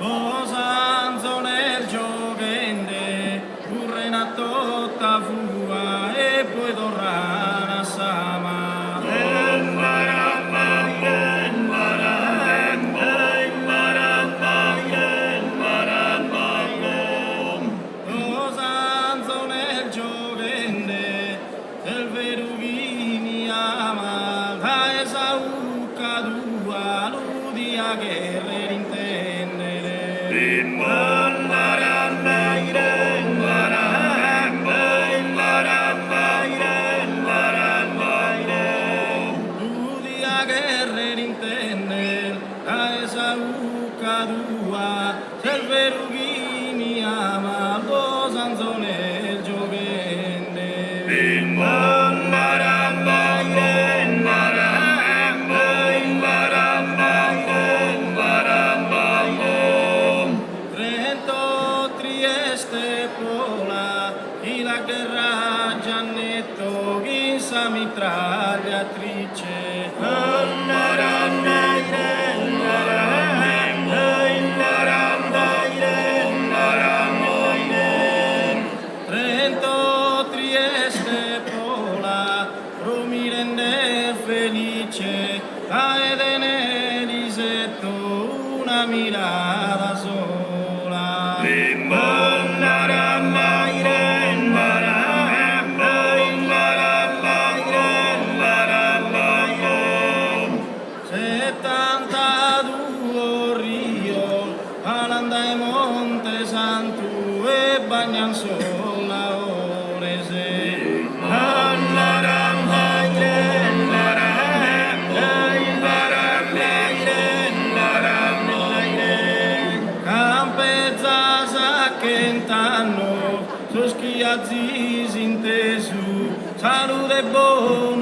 Osanzo nel giovende, pure in attotta fua e poi torrana a Sama. Osanzo nel giovende, del Verugini ama, da Esauca dua, l'udia guerre intendere. L'udia guerre intendere, da Esauca dua, del Verugini ama, l'Osanzo nel giovende. Trento, Trieste, Pola, chi la guerra Giannetto, chi sa mitragliatrice. Trento, Trieste, Pola, Romi rende felice, a Edene Lisetto una mirata sola. Settantadue rio, Alanda e Monte Santu e Bagnan sola orese. Campezza Sacchentanno, Soschi Aziz intesu, salute buona.